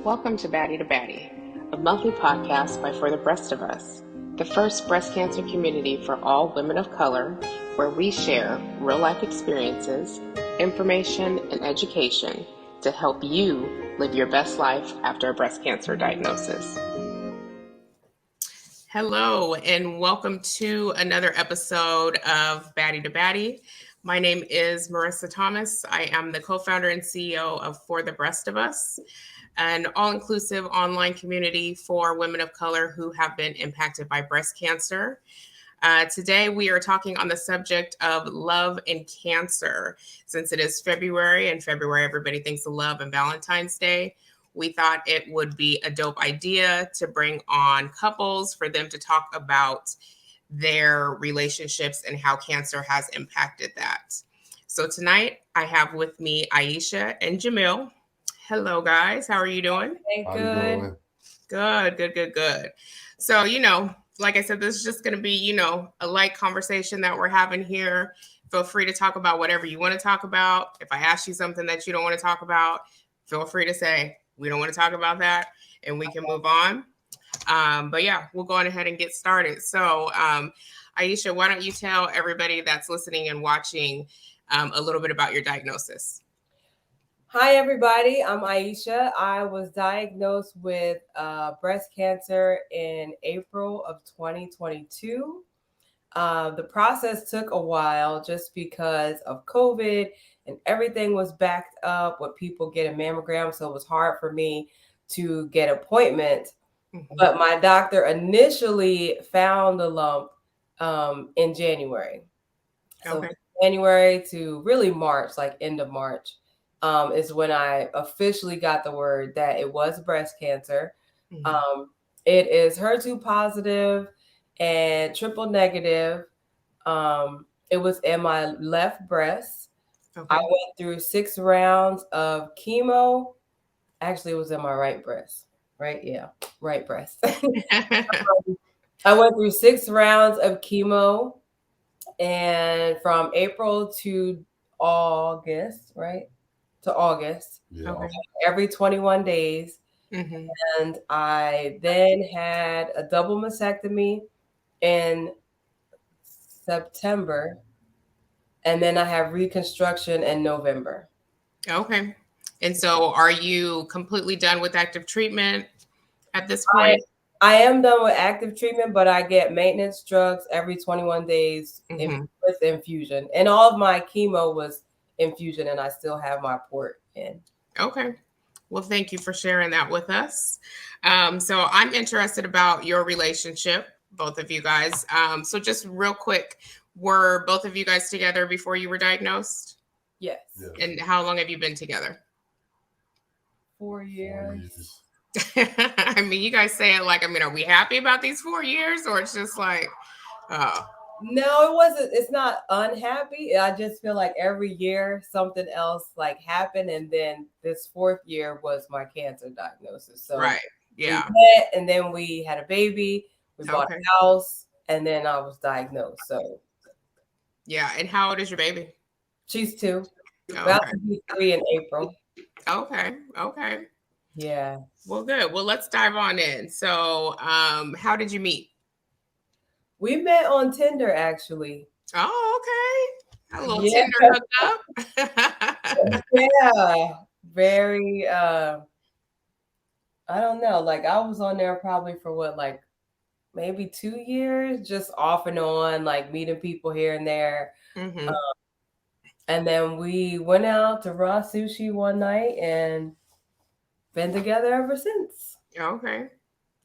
Welcome to Baddie to Baddie, a monthly podcast by For the Breast of Us, the first breast cancer community for all women of color, where we share real-life experiences, information, and education to help you live your best life after a breast cancer diagnosis. Hello, and welcome to another episode of Baddie to Baddie. My name is Marissa Thomas. I am the co-founder and CEO of For the Breast of Us, an all-inclusive online community for women of color who have been impacted by breast cancer. Today, we are talking on the subject of love and cancer. Since it is February, and February, everybody thinks of love and Valentine's Day, we thought it would be a dope idea to bring on couples for them to talk about their relationships and how cancer has impacted that. So tonight, I have with me Aisha and Jamille. Hello, guys. How are you doing? Good. Good. So, like I said, this is just going to be, a light conversation that we're having here. Feel free to talk about whatever you want to talk about. If I ask you something that you don't want to talk about, feel free to say, we don't want to talk about that, and we can move on. But yeah, we'll go on ahead and get started. So, Aisha, why don't you tell everybody that's listening and watching a little bit about your diagnosis? Hi, everybody. I'm Aisha. I was diagnosed with breast cancer in April of 2022. The process took a while just because of COVID and everything was backed up with people getting mammograms. So it was hard for me to get an appointment. Mm-hmm. But my doctor initially found the lump in January. So January to really March, like end of March. Is when I officially got the word that it was breast cancer. Mm-hmm. It is HER2 positive and triple negative. It was in my left breast. Okay. I went through 6 rounds of chemo. Actually, it was in my right breast. Right? Yeah, right breast. I went through 6 rounds of chemo, and from April to August, right? To August, every 21 days. Mm-hmm. And I then had a double mastectomy in September. And then I have reconstruction in November. Okay. And so are you completely done with active treatment at this point? I am done with active treatment, but I get maintenance drugs every 21 days with infusion. And all of my chemo was infusion, and I still have my port in. Okay. Well, thank you for sharing that with us. So I'm interested about your relationship, both of you guys. So just real quick, were both of you guys together before you were diagnosed? Yes. And how long have you been together? 4 years. I mean, you guys say it like, are we happy about these 4 years, or it's just like, No, it wasn't. It's not unhappy. I just feel like every year something else like happened, and then this 4th year was my cancer diagnosis. So right, yeah. We met, and then we had a baby. We bought a house, and then I was diagnosed. So yeah. And how old is your baby? She's 2. About to be 3 in April. Okay. Yeah. Well, good. Well, let's dive on in. So, how did you meet? We met on Tinder, actually. Oh, okay. A little Tinder hookup. Yeah. Very, I don't know. Like, I was on there probably for maybe 2 years, just off and on, like meeting people here and there. Mm-hmm. And then we went out to raw sushi one night and been together ever since. Okay.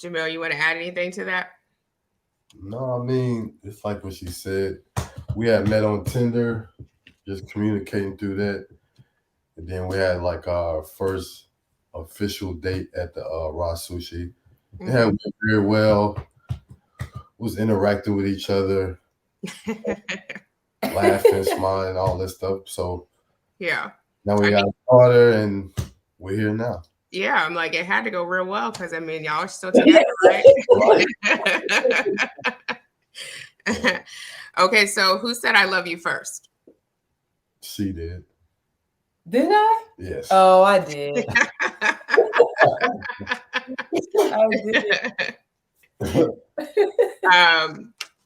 Jamille, you want to add anything to that? No, it's like what she said. We had met on Tinder, just communicating through that. And then we had like our first official date at the raw sushi. Mm-hmm. It went very well. Was interacting with each other, laughing, smiling, all that stuff. So yeah. Now we got a daughter, and we're here now. Yeah, I'm like, it had to go real well because y'all are still together, right? Right. Okay, so who said I love you first? She did. Did I? Yes. Oh, I did. I did.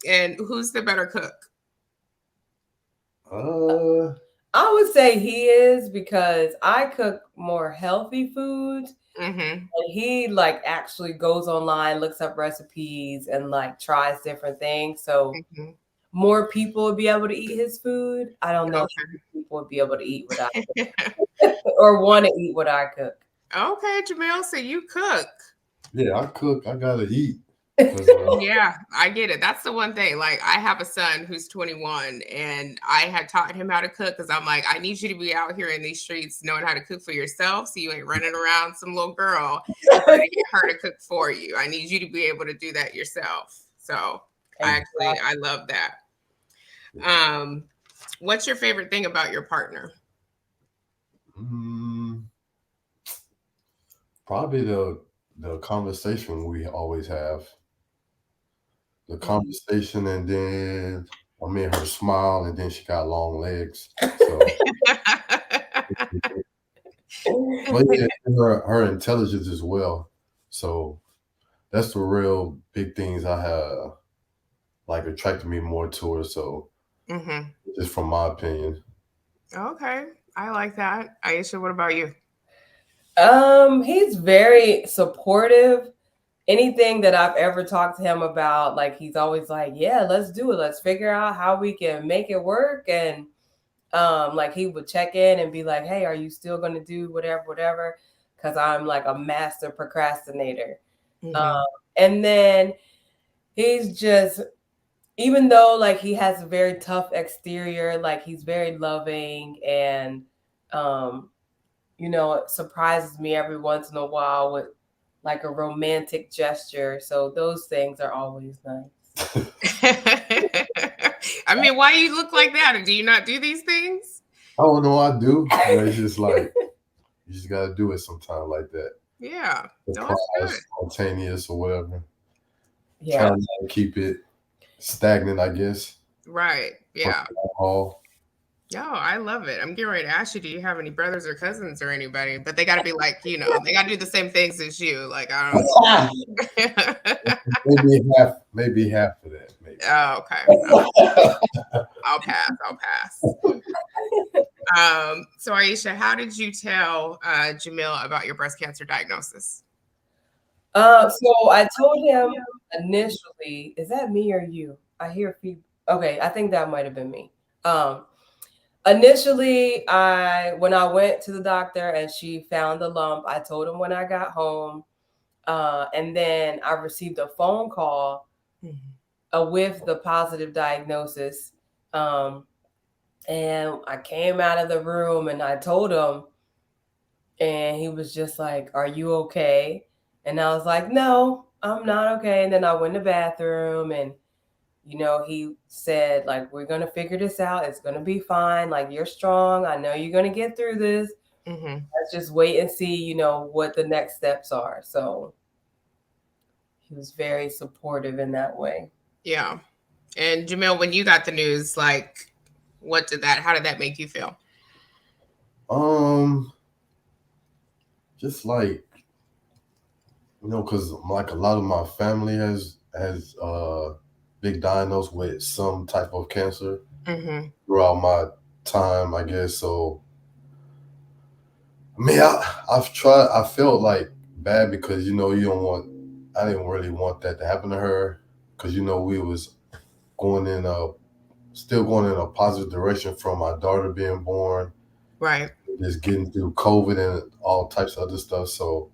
And who's the better cook? I would say he is, because I cook more healthy foods. Mm-hmm. And he like actually goes online, looks up recipes, and like tries different things. So Mm-hmm. more people would be able to eat his food. I don't know Okay. if people would be able to eat what I cook or want to eat what I cook. Okay, Jamille, so you cook. Yeah, I cook. I gotta eat. Yeah, I get it. That's the one thing. Like, I have a son who's 21, and I had taught him how to cook because I'm like, I need you to be out here in these streets knowing how to cook for yourself, so you ain't running around some little girl trying to get her to cook for you. I need you to be able to do that yourself. So I love that. What's your favorite thing about your partner? Probably the conversation we always have. The conversation, and then I mean her smile, and then she got long legs. So, but yeah, her intelligence as well. So that's the real big things I have like attracted me more to her. So just from my opinion. Okay, I like that. Aisha, what about you? He's very supportive. Anything that I've ever talked to him about, like he's always like, yeah, let's do it. Let's figure out how we can make it work. And like he would check in and be like, hey, are you still going to do whatever? Because I'm like a master procrastinator. And then he's just, even though like he has a very tough exterior, like he's very loving, and you know, it surprises me every once in a while with like a romantic gesture. So those things are always nice. I mean, why you look like that? Do you not do these things? Oh no, I do. But it's just like you just gotta do it sometime like that. Yeah, spontaneous or whatever. Yeah, trying to keep it stagnant, I guess. Right. Yeah. All. Yo, I love it. I'm getting ready to ask you, do you have any brothers or cousins or anybody? But they got to be like, you know, they got to do the same things as you. Like, I don't maybe half of that. Maybe. Oh, okay. I'll pass. So Aisha, how did you tell Jamille about your breast cancer diagnosis? So I told him initially, is that me or you? I hear people. Okay, I think that might have been me. Initially, when I went to the doctor and she found the lump, I told him when I got home. And then I received a phone call with the positive diagnosis. And I came out of the room and I told him, and he was just like, are you okay? And I was like, no, I'm not okay. And then I went to the bathroom, and, you know, he said, like, we're going to figure this out. It's going to be fine. Like, you're strong. I know you're going to get through this. Let's just wait and see, you know, what the next steps are. So he was very supportive in that way. Yeah. And Jamille, when you got the news, like, how did that make you feel? Just like, you know, because like a lot of my family has been diagnosed with some type of cancer throughout my time, I guess. So, I mean, I felt like bad because, you know, I didn't really want that to happen to her, because, you know, we was still going in a positive direction from my daughter being born. Right. Just getting through COVID and all types of other stuff. So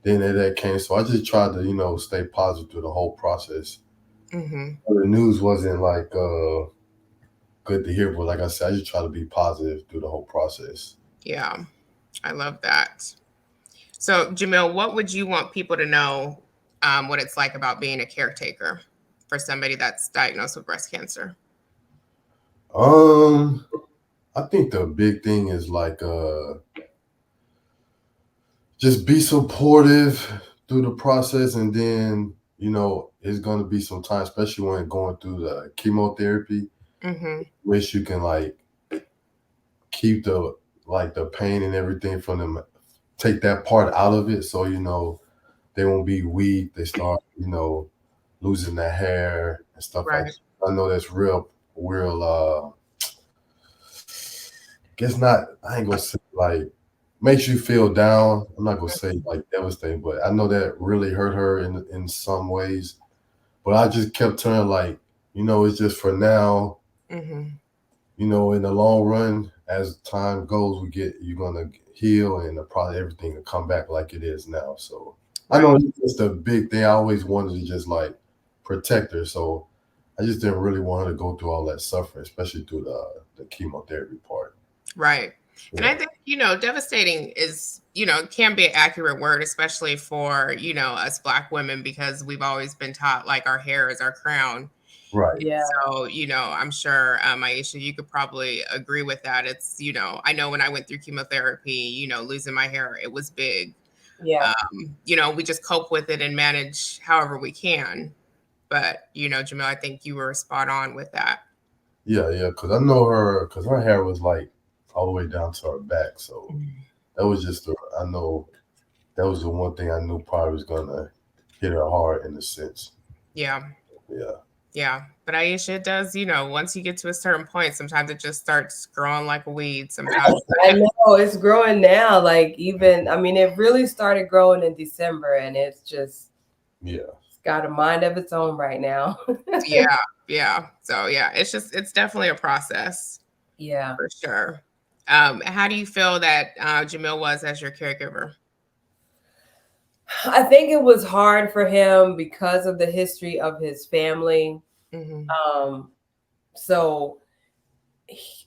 then that came. So I just tried to, you know, stay positive through the whole process. The news wasn't like good to hear, but like I said, I just try to be positive through the whole process. Yeah, I love that. So Jamille, what would you want people to know what it's like about being a caretaker for somebody that's diagnosed with breast cancer? I think the big thing is like just be supportive through the process, and then, you know, it's gonna be some time, especially when going through the chemotherapy, which you can like keep the like the pain and everything from them, take that part out of it. So, they won't be weak. They start, losing their hair and stuff like Right. that. I know that's real, guess not, I ain't gonna say like makes you feel down. I'm not gonna say like devastating, but I know that really hurt her in some ways. But I just kept telling her, like, it's just for now. Mm-hmm. In the long run, as time goes, you're gonna heal, and probably everything will come back like it is now. So I know Right. it's just a big thing. I always wanted to just like protect her, so I just didn't really want her to go through all that suffering, especially through the chemotherapy part. Right. And I Yeah, think, devastating is, can be an accurate word, especially for, us Black women, because we've always been taught like our hair is our crown. right. Yeah. So, I'm sure, Aisha, you could probably agree with that. It's, I know when I went through chemotherapy, losing my hair, it was big. Yeah. We just cope with it and manage however we can. But, Jamil, I think you were spot on with that. Yeah, yeah. Because I know her, because her hair was like all the way down to her back. So that was just, I know that was the one thing I knew probably was gonna hit her hard in a sense. Yeah. Yeah. Yeah. But Aisha, it does, once you get to a certain point, sometimes it just starts growing like a weed. Sometimes. I know it's growing now. Like it really started growing in December, and it's just Yeah. got a mind of its own right now. Yeah. Yeah. So yeah, it's definitely a process Yeah. for sure. How do you feel that Jamil was as your caregiver? I think it was hard for him because of the history of his family. Mm-hmm. So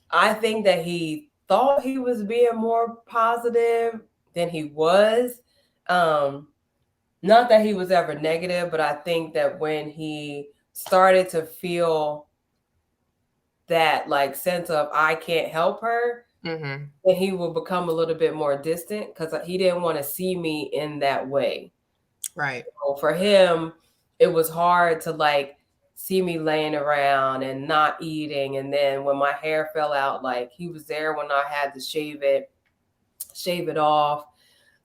I think that he thought he was being more positive than he was. Um, Not that he was ever negative, but I think that when he started to feel that like sense of I can't help her, Mm-hmm. then he will become a little bit more distant because he didn't want to see me in that way. Right. So for him, it was hard to like see me laying around and not eating. And then when my hair fell out, like he was there when I had to shave it off.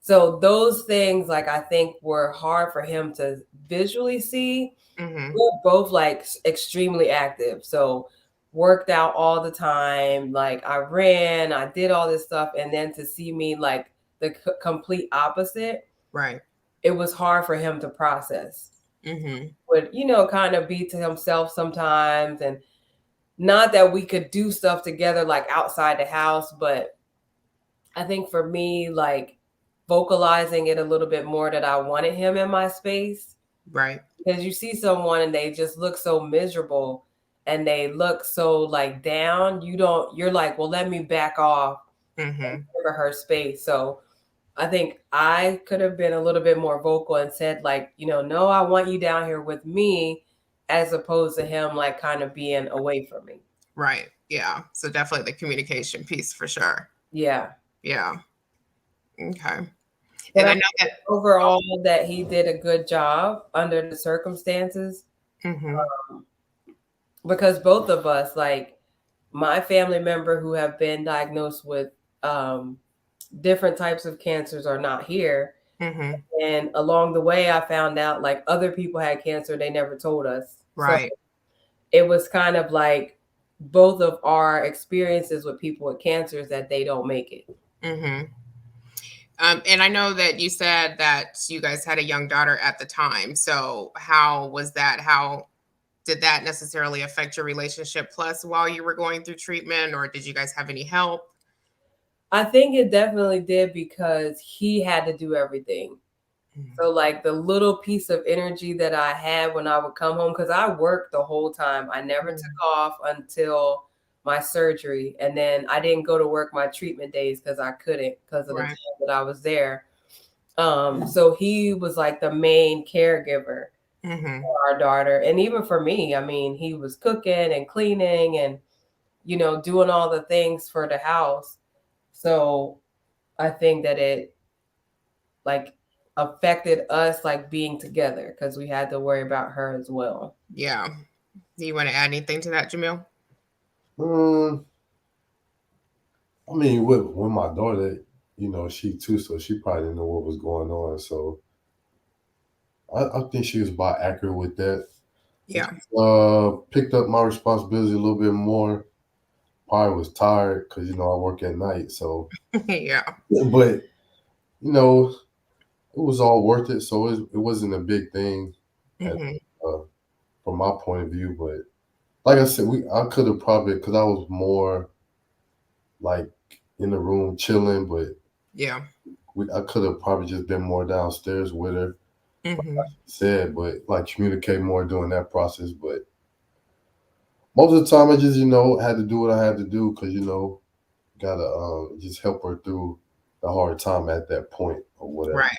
So those things, like I think, were hard for him to visually see. Mm-hmm. We're both like extremely active, so worked out all the time. Like I ran, I did all this stuff, and then to see me like the complete opposite, Right. it was hard for him to process. Mm-hmm. Would kind of be to himself sometimes, and not that we could do stuff together like outside the house, but I think for me, like vocalizing it a little bit more that I wanted him in my space. Right. Because you see someone and they just look so miserable and they look so like down, you're like, well, let me back off Mm-hmm. and give her space. So I think I could have been a little bit more vocal and said, like, no, I want you down here with me, as opposed to him like kind of being away from me. Right. Yeah. So definitely the communication piece for sure. Yeah. Yeah. Okay. But And I I know think that. overall that he did a good job under the circumstances, Mm-hmm. because both of us, like my family member who have been diagnosed with different types of cancers, are not here. Mm-hmm. And along the way, I found out like other people had cancer, they never told us. So Right. it was kind of like both of our experiences with people with cancers that they don't make it. Mm-hmm. And I know that you said that you guys had a young daughter at the time. So how was that? How did that necessarily affect your relationship plus while you were going through treatment, or did you guys have any help? I think it definitely did because he had to do everything. So like the little piece of energy that I had when I would come home, because I worked the whole time. I never took off until my surgery. And then I didn't go to work my treatment days because I couldn't because of the Right. time that I was there. So he was like the main caregiver Mm-hmm. for our daughter. And even for me, I mean, he was cooking and cleaning and, doing all the things for the house. So I think that it like affected us like being together because we had to worry about her as well. Yeah. Do you want to add anything to that, Jamil? Mm, I mean, with my daughter, she too, so she probably didn't know what was going on. So I think she was about accurate with that. Yeah. Picked up my responsibility a little bit more. Probably was tired because I work at night. So, Yeah. but you know, it was all worth it. So it wasn't a big thing, as, Hmm. uh, from my point of view. But like I said, I could have probably because I was more like in the room chilling, but Yeah. I could have probably just been more downstairs with her. Hmm. Said, but like communicate more during that process. But most of the time, I just had to do what I had to do because gotta just help her through the hard time at that point or whatever. Right.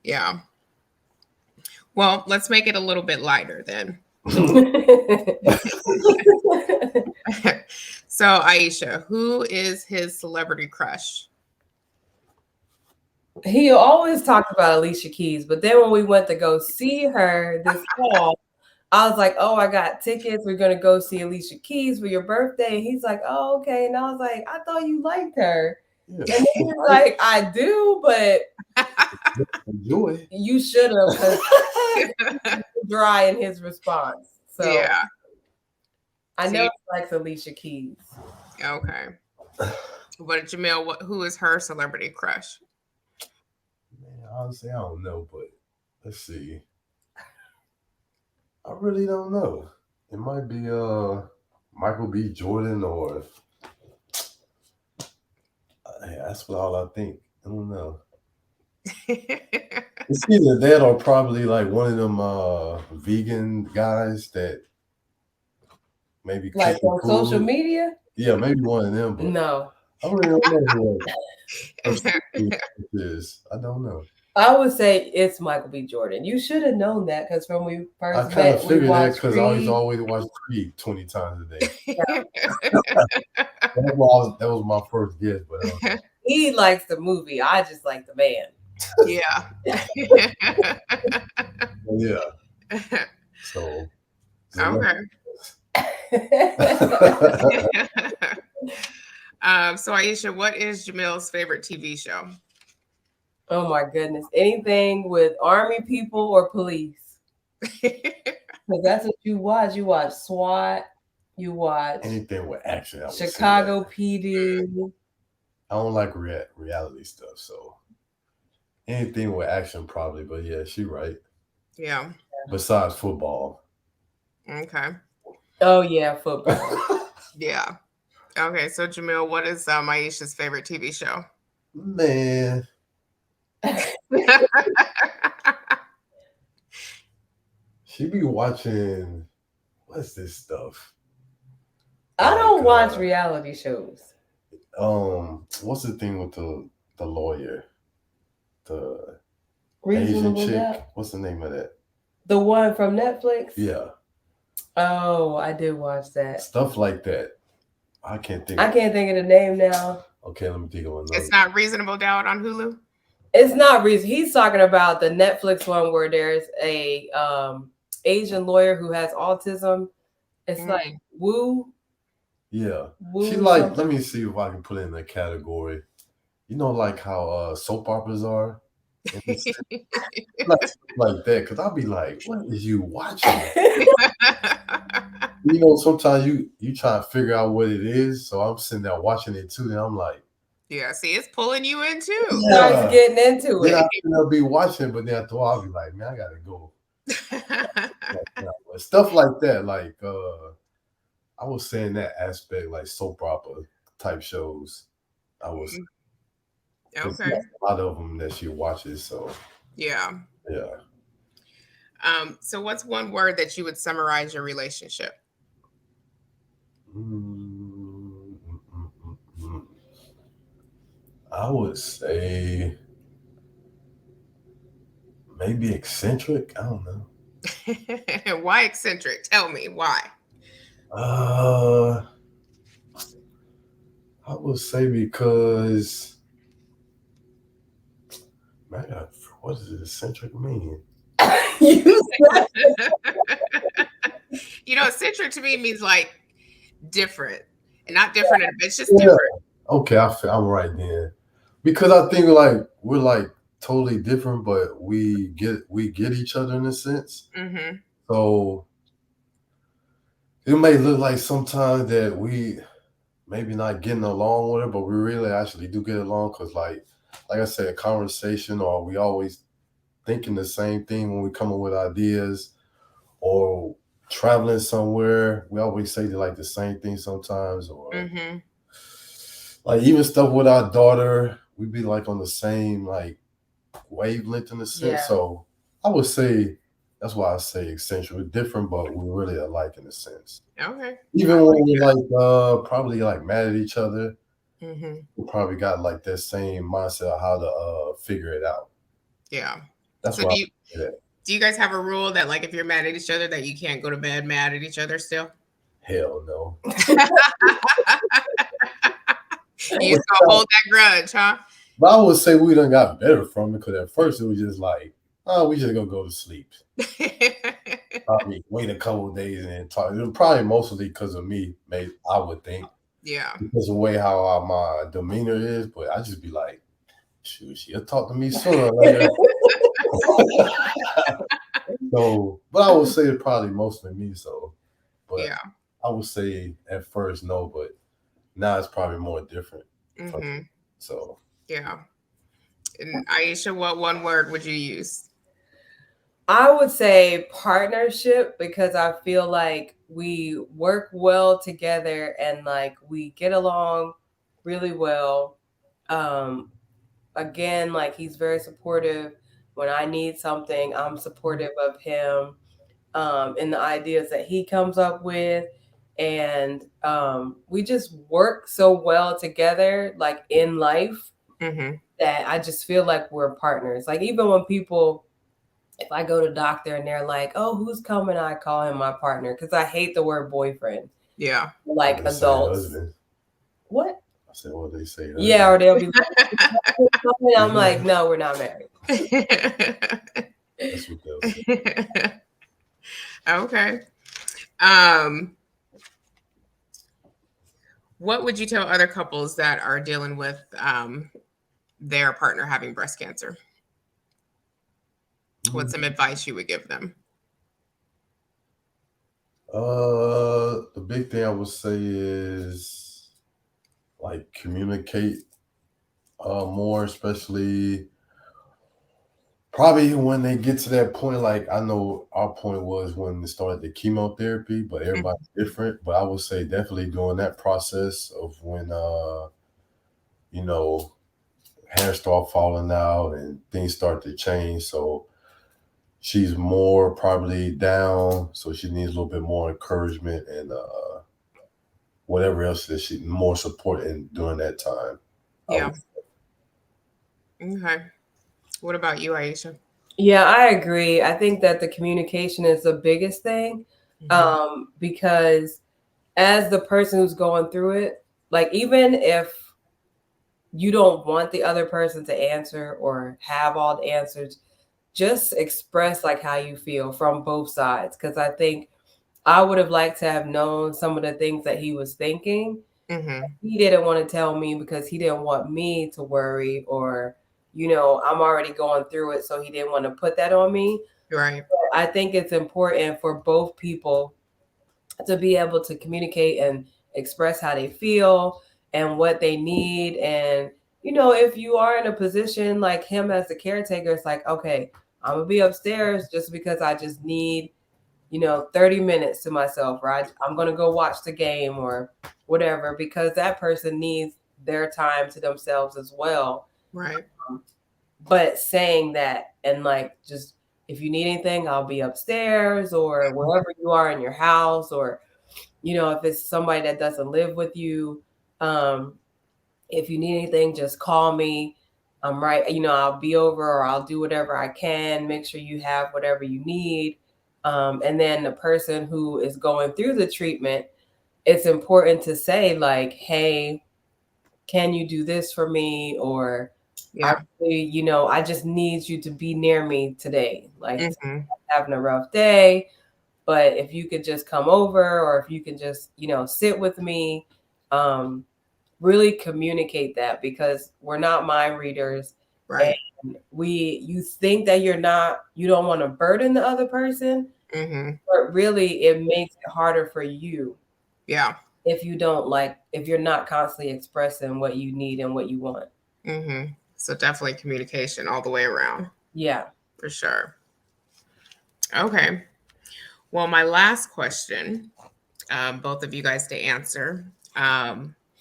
Yeah. Well, let's make it a little bit lighter then. So, Aisha, who is his celebrity crush? He always talked about Alicia Keys, but then when we went to go see her this fall, I was like, "Oh, I got tickets. We're gonna go see Alicia Keys for your birthday." And he's like, "Oh, okay." And I was like, "I thought you liked her." Yeah, And then he's like, "I do, but enjoy. you should have," because dry in his response. So Yeah. I know See, he likes Alicia Keys. okay. But Jamille, who is her celebrity crush? Man, honestly, I don't know, but let's see. I really don't know. It might be Michael B. Jordan or that's what all I think. I don't know. It's either that or probably like one of them vegan guys that maybe Like cooking on social food. media? Yeah, maybe one of them, but No. I really don't know who her celebrity is. I don't know. I would say it's Michael B. Jordan. You should have known that because when we I first kind of met, we figured that watched because I used to Creed. always watch Creed 20 times a day. That was my first guess, but I don't know. He likes the movie. I just like the man. Yeah. But yeah, so Okay. So Aisha, what is Jamille's favorite TV show? Oh my goodness. Anything with army people or police. Because that's what you watch. You watch SWAT. You watch anything with action. I would say Chicago that. PD. I don't like reality stuff, so anything with action probably. But yeah, she right. Yeah. Besides football. Okay. Oh yeah, football. Yeah. Okay. So Jamille, what is Aisha's favorite TV show? Man, she be watching what's this stuff? I don't Like, watch reality shows. What's the thing with the lawyer? The Reasonable Asian chick? Doubt. What's the name of that? The one from Netflix? Yeah. Oh, I did watch that. Stuff like that. I can't think of the name now. Okay, let me think of another. It's not Reasonable Doubt on Hulu? It's not reason. He's talking about the Netflix one where there's a Asian lawyer who has autism. It's like Woo. Yeah. Woo She like, something. let me see if I can put it in the category. You know, like how soap operas are? like that, because I'll be like, what is you watching? Sometimes you try to figure out what it is. So I'm sitting there watching it too, and I'm like, yeah, see, it's pulling you in too. Starts getting into it. Then I'll be watching, but then after I'll be like, man, I gotta go. Stuff like that, like I was saying that aspect, like soap opera type shows. I was okay. A lot of them that she watches, so yeah. So what's one word that you would summarize your relationship? I would say maybe eccentric. I don't know. Why eccentric? Tell me why. I would say because man, what does eccentric mean? Eccentric to me means like different, and not different. It's just different. Okay, I'm right then, because I think like we're like totally different, but we get each other in a sense. Mm-hmm. So it may look like sometimes that we maybe not getting along with it, but we really actually do get along because like I said, conversation or we always thinking the same thing when we come up with ideas or traveling somewhere. We always say like the same thing sometimes, or Mm-hmm. like even stuff with our daughter, we be like on the same like wavelength in a sense. Yeah. So I would say that's why I say essential. We're different, but we're really alike in a sense. Okay. I Even when like we like probably like mad at each other, that. Mm-hmm. we probably got like that same mindset of how to figure it out. Yeah. That's So why I say that. do you guys have a rule that like if you're mad at each other that you can't go to bed mad at each other still? Hell no. You just gonna hold that grudge, huh? But I would say we done got better from it because at first it was just like, oh, we just gonna go to sleep. Probably wait a couple of days and then talk. It was probably mostly because of me, maybe I would think, Yeah. because of the way how my demeanor is. But I just be like, shoot, she'll talk to me sooner or later. So, but I would say it's probably mostly me. So, but Yeah. I would say at first no, but now it's probably more different. Mm-hmm. So, Yeah. And Aisha, what one word would you use? I would say partnership because I feel like we work well together and like we get along really well. Um, Again, like he's very supportive. When I need something, I'm supportive of him and the ideas that he comes up with. And we just work so well together, like in life, Mm-hmm. that I just feel like we're partners. Like even when people, if I go to doctor and they're like, "Oh, who's coming?" I call him my partner because I hate the word boyfriend. Yeah. Like they say adults. husband. What? I said, what they say husband. Yeah, or they'll be like, I'm like, no, we're not married. That's what they'll say. Okay. What would you tell other couples that are dealing with their partner having breast cancer? What's some advice you would give them? The big thing I would say is like communicate more, especially probably when they get to that point. Like I know our point was when they started the chemotherapy, but everybody's different. But I would say definitely during that process of when you know hair start falling out and things start to change. So she's more probably down, so she needs a little bit more encouragement and whatever else that she more support in during that time. Yeah. Okay. What about you, Aisha? Yeah, I agree. I think that the communication is the biggest thing because as the person who's going through it, like even if you don't want the other person to answer or have all the answers, just express like how you feel from both sides. Because I think I would have liked to have known some of the things that he was thinking. Mm-hmm. He didn't want to tell me because he didn't want me to worry or, I'm already going through it. So he didn't want to put that on me. Right. I think it's important for both people to be able to communicate and express how they feel and what they need. And, if you are in a position like him as the caretaker, it's like, okay, I'm going to be upstairs just because I just need 30 minutes to myself, right? I'm going to go watch the game or whatever, because that person needs their time to themselves as well. Right. But saying that and like, just if you need anything, I'll be upstairs or wherever you are in your house, or, if it's somebody that doesn't live with you, if you need anything, just call me. I'm right. I'll be over or I'll do whatever I can. Make sure you have whatever you need. And then the person who is going through the treatment, it's important to say like, hey, can you do this for me? Or Yeah. I just need you to be near me today. Like Mm-hmm. having a rough day, but if you could just come over or if you can just, sit with me, really communicate that, because we're not mind readers. Right. And you think that you don't want to burden the other person, but really it makes it harder for you. Yeah. If you're not constantly expressing what you need and what you want. So definitely communication all the way around. Yeah. For sure. Okay. Well, my last question, both of you guys to answer.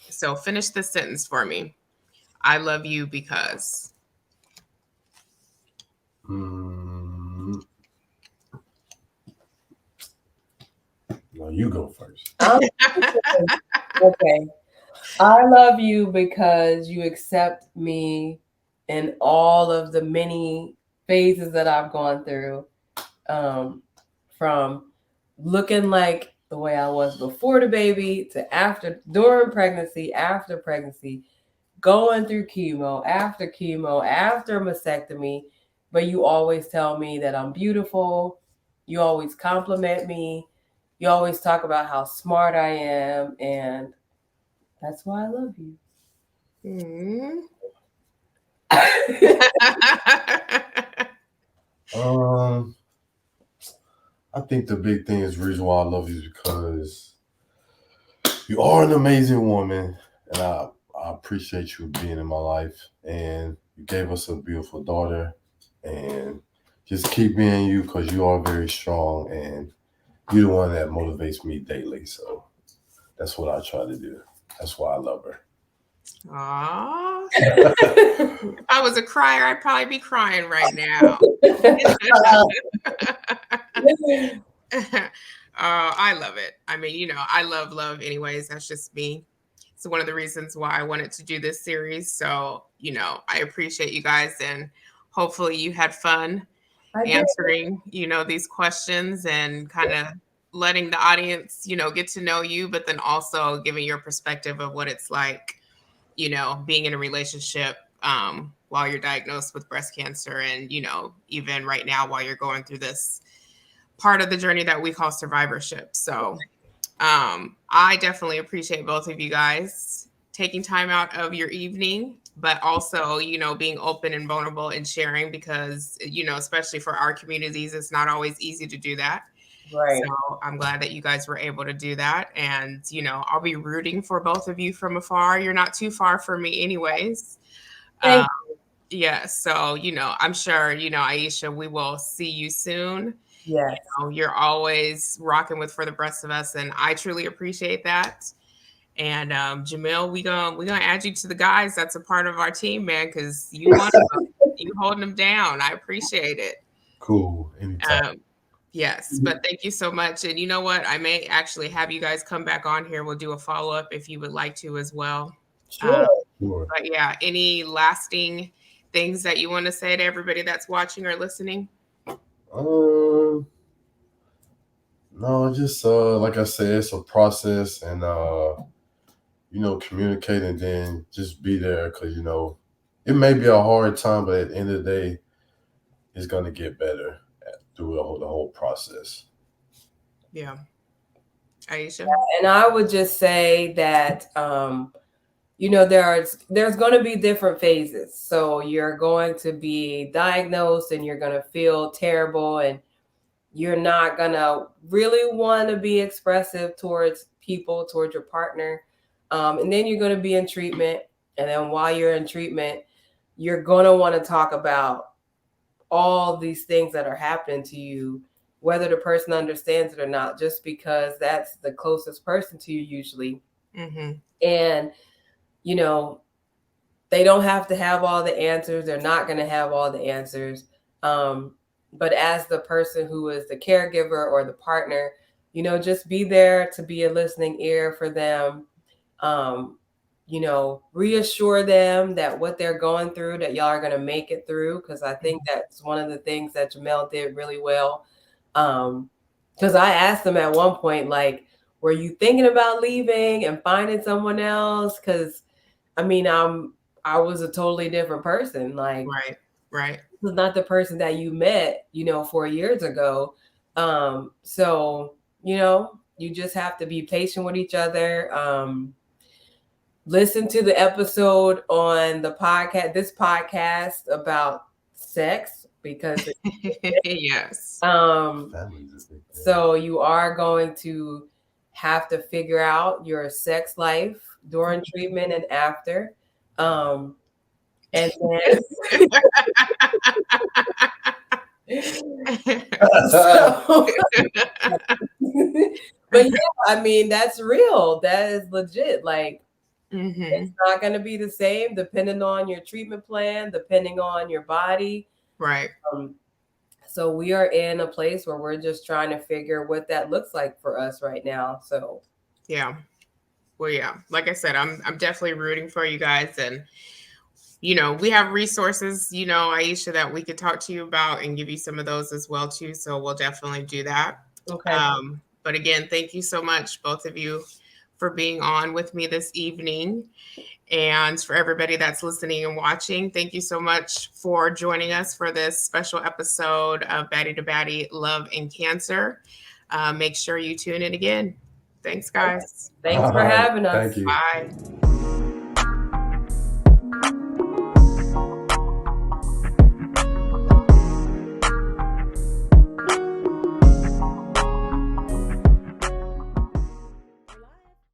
So finish this sentence for me. I love you because. No, you go first. Okay. I love you because you accept me in all of the many phases that I've gone through, from looking like the way I was before the baby to during pregnancy, after pregnancy, going through chemo, after mastectomy. But you always tell me that I'm beautiful. You always compliment me. You always talk about how smart I am. And that's why I love you. I think the big thing is the reason why I love you is because you are an amazing woman, and I appreciate you being in my life, and you gave us a beautiful daughter, and just keep being you, because you are very strong, and you're the one that motivates me daily. So that's what I try to do. That's why I love her. Aww. If I was a crier, I'd probably be crying right now. I love it. I mean, I love anyways. That's just me. It's one of the reasons why I wanted to do this series. So, I appreciate you guys, and hopefully you had fun answering, these questions, and kind of letting the audience, get to know you, but then also giving your perspective of what it's like, being in a relationship while you're diagnosed with breast cancer, and, even right now while you're going through this part of the journey that we call survivorship. So I definitely appreciate both of you guys taking time out of your evening, but also, being open and vulnerable and sharing, because, especially for our communities, it's not always easy to do that. Right. So I'm glad that you guys were able to do that. And, I'll be rooting for both of you from afar. You're not too far from me anyways. Yeah. So, I'm sure, Aisha, we will see you soon. Yes. You're always rocking with For the Breast of Us, and I truly appreciate that. And Jamille, we gonna add you to the guys that's a part of our team, man, because you holding them down. I appreciate it. Cool. Anytime. Yes, but thank you so much. And you know what? I may actually have you guys come back on here. We'll do a follow-up if you would like to as well. Sure. But yeah, any lasting things that you want to say to everybody that's watching or listening? No, just like I said, it's a process, and communicate, and then just be there, because it may be a hard time, but at the end of the day, it's gonna get better through the whole process. Yeah. Aisha? And I would just say that there's going to be different phases. So you're going to be diagnosed, and you're going to feel terrible, and you're not going to really want to be expressive towards people, towards your partner. And then you're going to be in treatment. And then while you're in treatment, you're going to want to talk about all these things that are happening to you, whether the person understands it or not, just because that's the closest person to you usually. And, they don't have to have all the answers. They're not going to have all the answers. But as the person who is the caregiver or the partner, just be there to be a listening ear for them. Reassure them that what they're going through, that y'all are going to make it through. Because I think that's one of the things that Jamille did really well. Because I asked them at one point, like, were you thinking about leaving and finding someone else? Because, I was a totally different person. Like, right. This was not the person that you met, 4 years ago. So, you just have to be patient with each other. listen to the episode on this podcast about sex, because Yes. So you are going to have to figure out your sex life during treatment and after. And then so, but yeah, I mean, that's real. That is legit. Like, it's not going to be the same depending on your treatment plan, depending on your body. Right. So we are in a place where we're just trying to figure what that looks like for us right now. So yeah. Well, yeah, like I said, I'm definitely rooting for you guys. And, you know, we have resources, you know, Aisha, that we could talk to you about and give you some of those as well, too. So we'll definitely do that. Okay. But again, thank you so much, both of you, for being on with me this evening. And for everybody that's listening and watching, thank you so much for joining us for this special episode of Baddie to Baddie, Love and Cancer. Make sure you tune in again. Thanks, guys. Thanks for having us. Thank you. Bye.